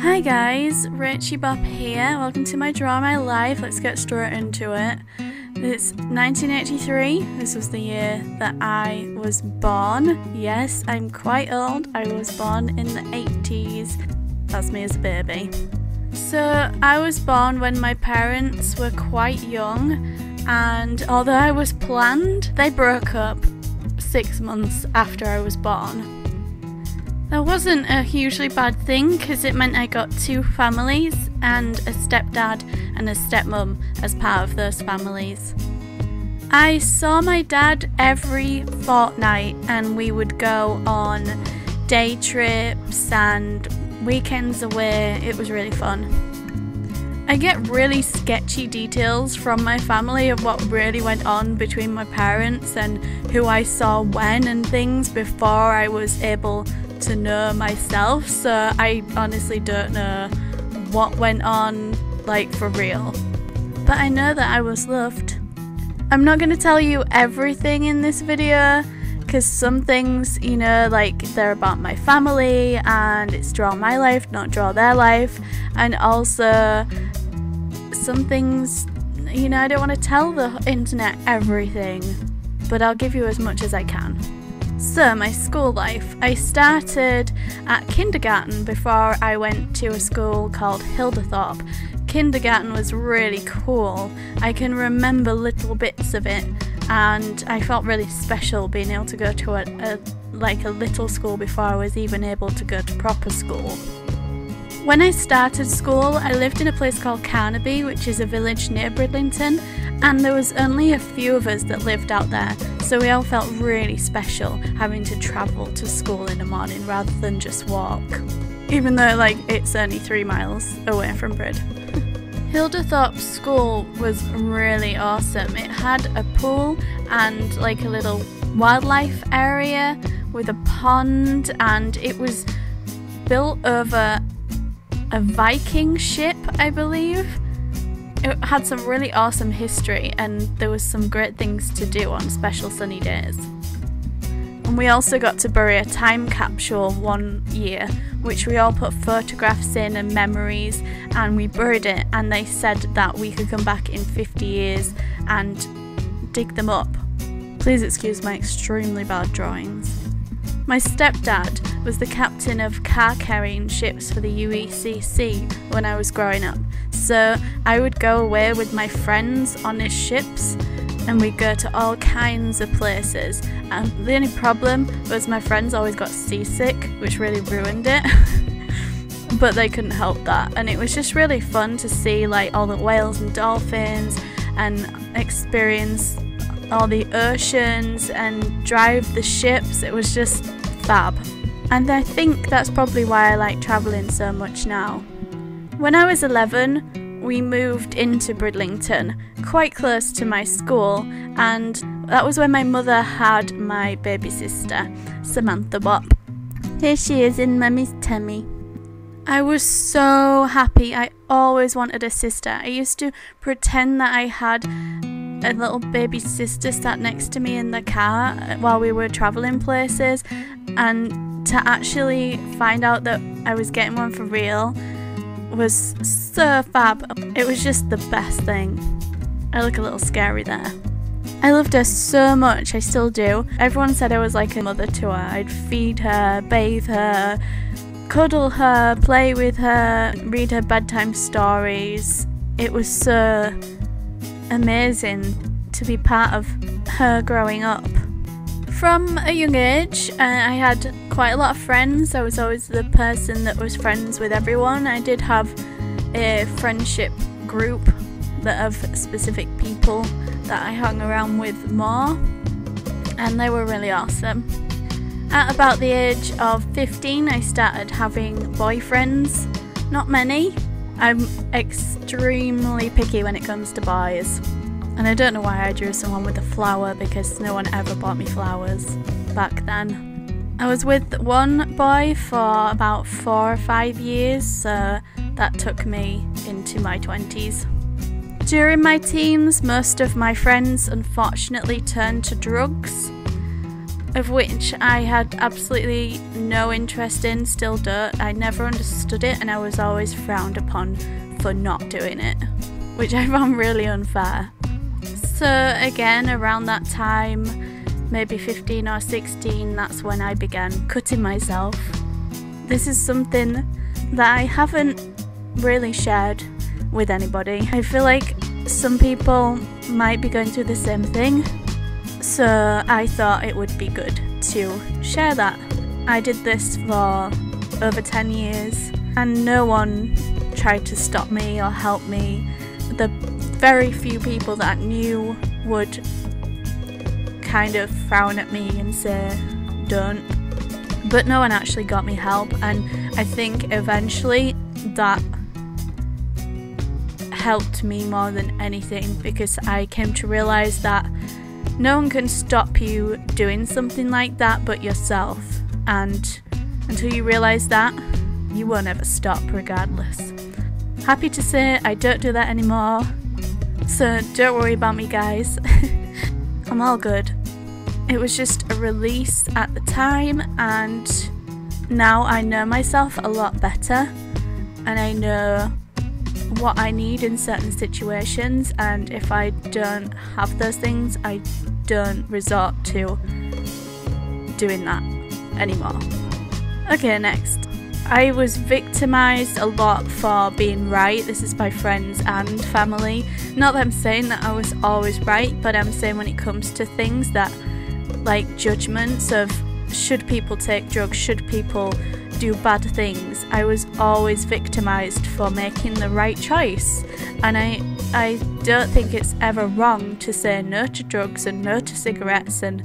Hi guys, Rachybop here. Welcome to my Draw My Life. Let's get straight into it. It's 1983. This was the year that I was born. Yes, I'm quite old. I was born in the 80s. That's me as a baby. So I was born when my parents were quite young, and although I was planned, they broke up 6 months after I was born. That wasn't a hugely bad thing because it meant I got two families and a stepdad and a stepmom as part of those families. I saw my dad every fortnight and we would go on day trips and weekends away. It was really fun. I get really sketchy details from my family of what really went on between my parents and who I saw when and things before I was able to know myself, so I honestly don't know what went on, like, for real. But I know that I was loved. I'm not going to tell you everything in this video because some things, you know, like they're about my family and it's draw my life, not draw their life, and also some things, you know, I don't want to tell the internet everything, but I'll give you as much as I can. So, my school life. I started at kindergarten before I went to a school called Hildethorpe. Kindergarten was really cool. I can remember little bits of it and I felt really special being able to go to a little school before I was even able to go to proper school. When I started school, I lived in a place called Carnaby, which is a village near Bridlington, and there was only a few of us that lived out there, so we all felt really special having to travel to school in the morning rather than just walk, even though it's only 3 miles away from Brid. Hildethorpe School was really awesome. It had a pool and a little wildlife area with a pond, and it was built over a Viking ship, I believe. It had some really awesome history and there was some great things to do on special sunny days. And we also got to bury a time capsule one year, which we all put photographs in and memories, and we buried it, and they said that we could come back in 50 years and dig them up. Please excuse my extremely bad drawings. My stepdad was the captain of car carrying ships for the UECC when I was growing up, so I would go away with my friends on his ships and we'd go to all kinds of places, and the only problem was my friends always got seasick, which really ruined it. But they couldn't help that, and it was just really fun to see all the whales and dolphins and experience all the oceans and drive the ships. It was just fab. And I think that's probably why I like travelling so much now. When I was 11, we moved into Bridlington, quite close to my school, and that was when my mother had my baby sister, Samantha Bop. Here she is in Mummy's tummy. I was so happy. I always wanted a sister. I used to pretend that I had a little baby sister sat next to me in the car while we were travelling places, and to actually find out that I was getting one for real was so fab. It was just the best thing. I look a little scary there. I loved her so much, I still do. Everyone said I was like a mother to her. I'd feed her, bathe her, cuddle her, play with her, read her bedtime stories. It was so amazing to be part of her growing up. From a young age, I had quite a lot of friends. I was always the person that was friends with everyone. I did have a friendship group of specific people that I hung around with more, and they were really awesome. At about the age of 15, I started having boyfriends. Not many. I'm extremely picky when it comes to boys. And I don't know why I drew someone with a flower, because no one ever bought me flowers back then. I was with one boy for about 4 or 5 years, so that took me into my 20s. During my teens, most of my friends unfortunately turned to drugs. of which I had absolutely no interest in, still don't. I never understood it, and I was always frowned upon for not doing it, which I found really unfair. So again, around that time, maybe 15 or 16, that's when I began cutting myself. This is something that I haven't really shared with anybody. I feel like some people might be going through the same thing, so I thought it would be good to share that. I did this for over 10 years and no one tried to stop me or help me. The very few people that I knew would kind of frown at me and say, don't. But no one actually got me help, and I think eventually that helped me more than anything, because I came to realise that no one can stop you doing something like that but yourself, and until you realise that, you won't ever stop regardless. Happy to say I don't do that anymore, so don't worry about me, guys. I'm all good. It was just a release at the time, and now I know myself a lot better and I know what I need in certain situations, and if I don't have those things, I don't resort to doing that anymore. Okay, next. I was victimised a lot for being right. This is by friends and family. Not that I'm saying that I was always right, but I'm saying when it comes to things that, like judgments of should people take drugs, should people do bad things, I was always victimised for making the right choice. And I don't think it's ever wrong to say no to drugs and no to cigarettes and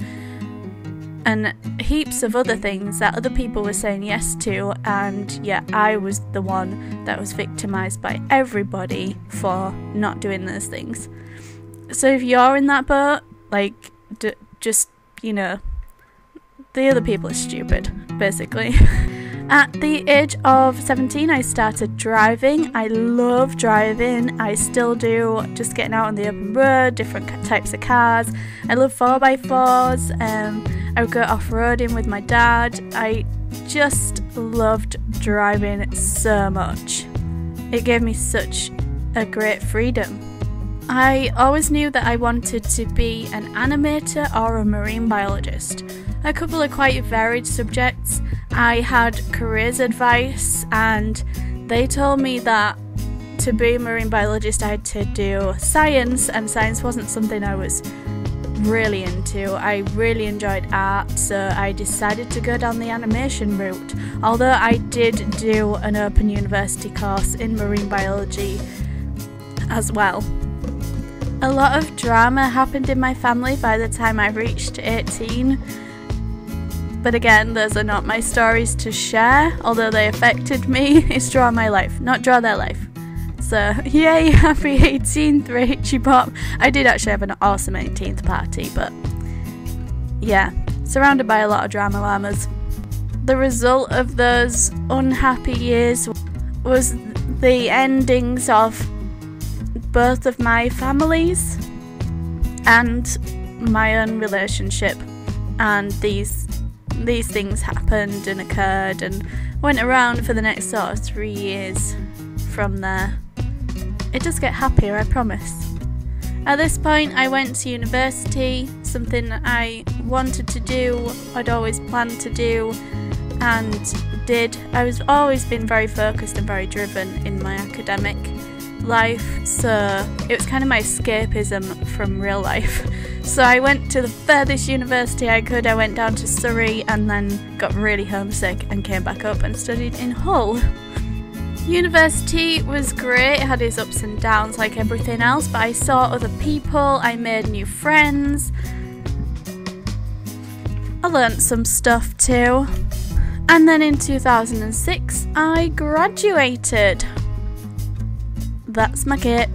heaps of other things that other people were saying yes to, and yet I was the one that was victimised by everybody for not doing those things. So if you're in that boat, like, just, you know, the other people are stupid, basically. At the age of 17, I started driving. I love driving. I still do, just getting out on the open road, different types of cars. I love 4x4s. I would go off-roading with my dad. I just loved driving so much. It gave me such a great freedom. I always knew that I wanted to be an animator or a marine biologist. A couple of quite varied subjects. I had careers advice, and they told me that to be a marine biologist I had to do science, and science wasn't something I was really into. I really enjoyed art, so I decided to go down the animation route, although I did do an open university course in marine biology as well. A lot of drama happened in my family by the time I reached 18. But again, those are not my stories to share, although they affected me. It's draw my life, not draw their life. So, yay, happy 18th, Rachybop. I did actually have an awesome 18th party, but yeah, surrounded by a lot of drama llamas. The result of those unhappy years was the endings of both of my families and my own relationship, and these things happened and occurred and went around for the next sort of 3 years from there. It does get happier, I promise. At this point I went to university, something that I wanted to do, I'd always planned to do and did. I was always been very focused and very driven in my academic life, so it was kind of my escapism from real life. So I went to the furthest university I could. I went down to Surrey and then got really homesick and came back up and studied in Hull. University was great, it had its ups and downs like everything else, but I saw other people, I made new friends, I learnt some stuff too. And then in 2006 I graduated. That's my cape,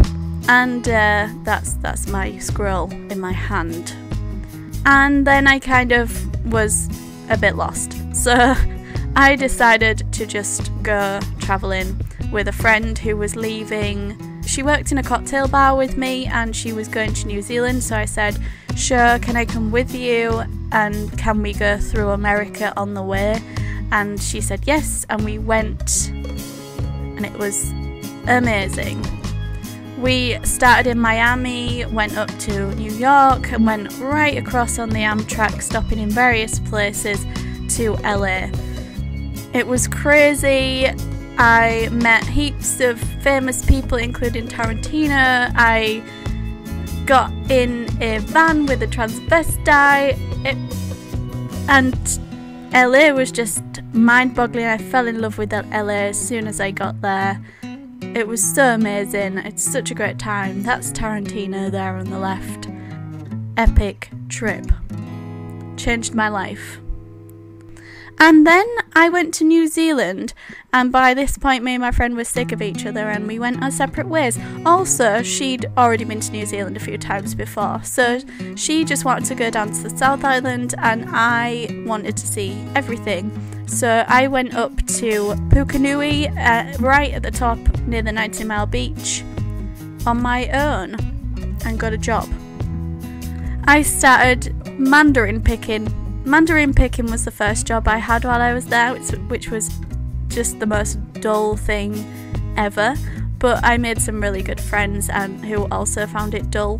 and that's my scroll in my hand. And then I kind of was a bit lost, so I decided to just go travelling with a friend who was leaving. She worked in a cocktail bar with me and she was going to New Zealand, so I said, sure, can I come with you and can we go through America on the way? And she said yes, and we went, and it was amazing. We started in Miami, went up to New York, and went right across on the Amtrak, stopping in various places to LA. It was crazy. I met heaps of famous people, including Tarantino. I got in a van with a transvestite, and LA was just mind-boggling. I fell in love with LA as soon as I got there. It was so amazing. It's such a great time. That's Tarantino there on the left. Epic trip. Changed my life. And then I went to New Zealand, and by this point me and my friend were sick of each other and we went our separate ways. Also, she'd already been to New Zealand a few times before, so she just wanted to go down to the South Island and I wanted to see everything. So I went up to Pukenui, right at the top near the 90 Mile Beach, on my own and got a job. I started mandarin picking. Mandarin picking was the first job I had while I was there, which was just the most dull thing ever, but I made some really good friends and who also found it dull,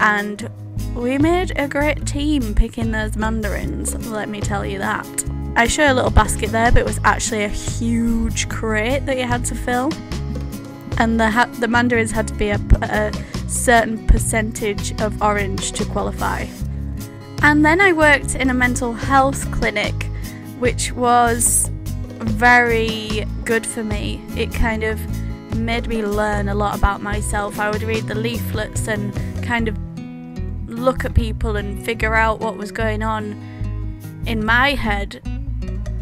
and we made a great team picking those mandarins, let me tell you that. I show a little basket there, but it was actually a huge crate that you had to fill, and the mandarins had to be a certain percentage of orange to qualify. And then I worked in a mental health clinic, which was very good for me. It kind of made me learn a lot about myself. I would read the leaflets and kind of look at people and figure out what was going on in my head,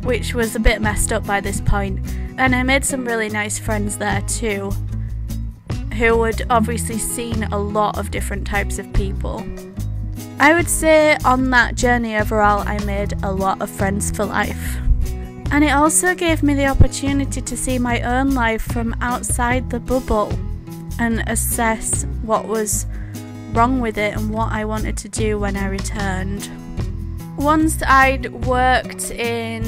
which was a bit messed up by this point. And I made some really nice friends there too, who had obviously seen a lot of different types of people. I would say on that journey overall I made a lot of friends for life. And it also gave me the opportunity to see my own life from outside the bubble and assess what was wrong with it and what I wanted to do when I returned. Once I'd worked in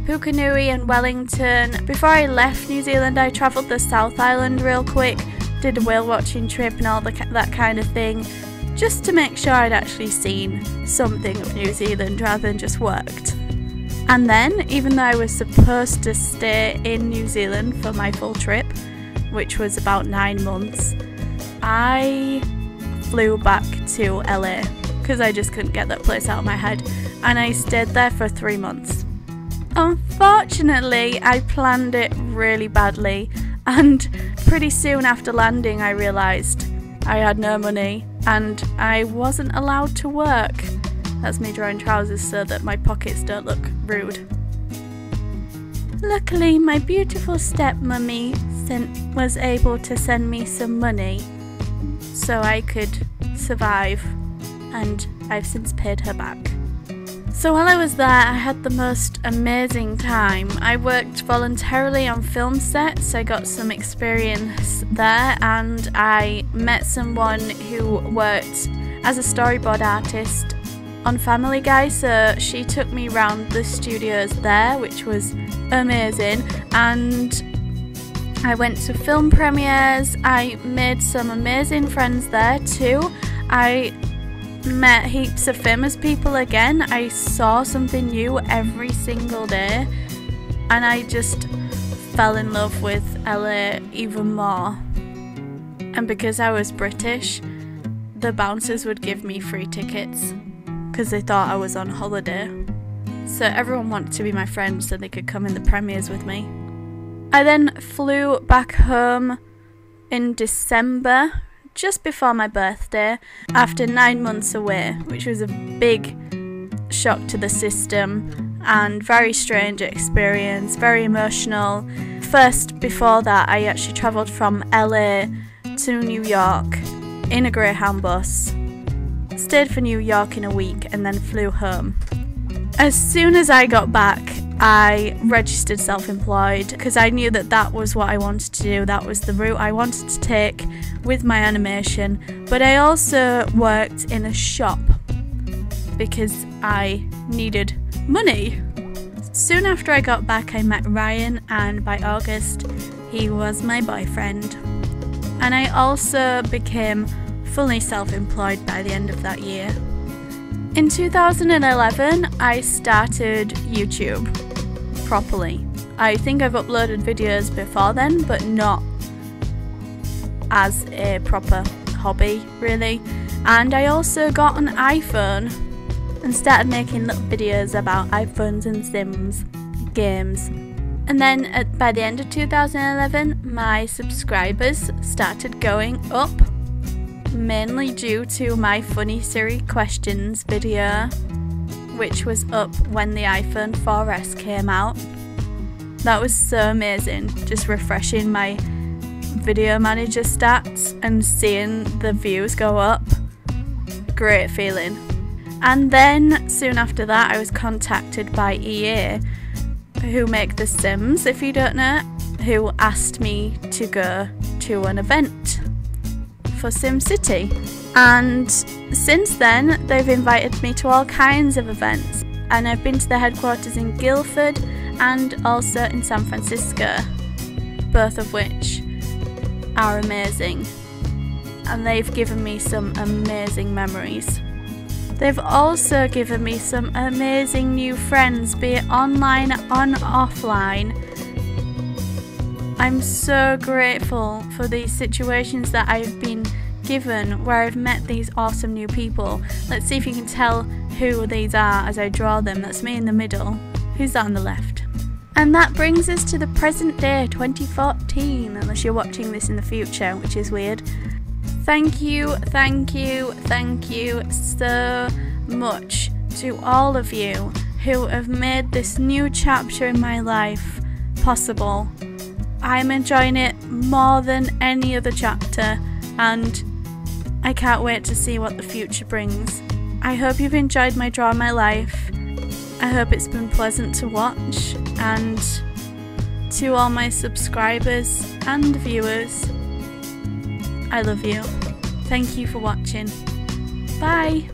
Pukenui and Wellington, before I left New Zealand I travelled the South Island real quick, did a whale watching trip and all that kind of thing, just to make sure I'd actually seen something of New Zealand rather than just worked. And then, even though I was supposed to stay in New Zealand for my full trip, which was about 9 months, I flew back to LA because I just couldn't get that place out of my head, and I stayed there for 3 months. Unfortunately, I planned it really badly, and pretty soon after landing I realised I had no money and I wasn't allowed to work. That's me drawing trousers so that my pockets don't look rude. Luckily, my beautiful stepmummy was able to send me some money so I could survive, and I've since paid her back. So while I was there, I had the most amazing time. I worked voluntarily on film sets, I got some experience there, and I met someone who worked as a storyboard artist on Family Guy, so she took me around the studios there, which was amazing, and I went to film premieres. I made some amazing friends there too. I met heaps of famous people again. I saw something new every single day, and I just fell in love with LA even more. And because I was British, the bouncers would give me free tickets because they thought I was on holiday. So everyone wanted to be my friend so they could come in the premieres with me. I then flew back home in December, just before my birthday, after 9 months away, which was a big shock to the system and very strange experience, very emotional. First, before that, I actually travelled from LA to New York in a Greyhound bus, stayed for New York in a week and then flew home. As soon as I got back, I registered self-employed because I knew that that was what I wanted to do. That was the route I wanted to take with my animation. But I also worked in a shop because I needed money. Soon after I got back, I met Ryan, and by August he was my boyfriend. And I also became fully self-employed by the end of that year. In 2011, I started YouTube properly. I think I've uploaded videos before then, but not as a proper hobby, really. And I also got an iPhone and started making little videos about iPhones and Sims games. And then by the end of 2011, my subscribers started going up, mainly due to my Funny Siri Questions video, which was up when the iPhone 4S came out. That was so amazing, just refreshing my video manager stats and seeing the views go up. Great feeling. And then soon after that, I was contacted by EA, who make The Sims, if you don't know, who asked me to go to an event for SimCity. And since then, they've invited me to all kinds of events. And I've been to the headquarters in Guildford and also in San Francisco, both of which are amazing. And they've given me some amazing memories. They've also given me some amazing new friends, be it online or offline. I'm so grateful for these situations that I've been given where I've met these awesome new people. Let's see if you can tell who these are as I draw them. That's me in the middle. Who's that on the left? And that brings us to the present day, 2014, unless you're watching this in the future, which is weird. Thank you so much to all of you who have made this new chapter in my life possible. I'm enjoying it more than any other chapter, and I can't wait to see what the future brings. I hope you've enjoyed my Draw My Life. I hope it's been pleasant to watch, and to all my subscribers and viewers, I love you. Thank you for watching. Bye!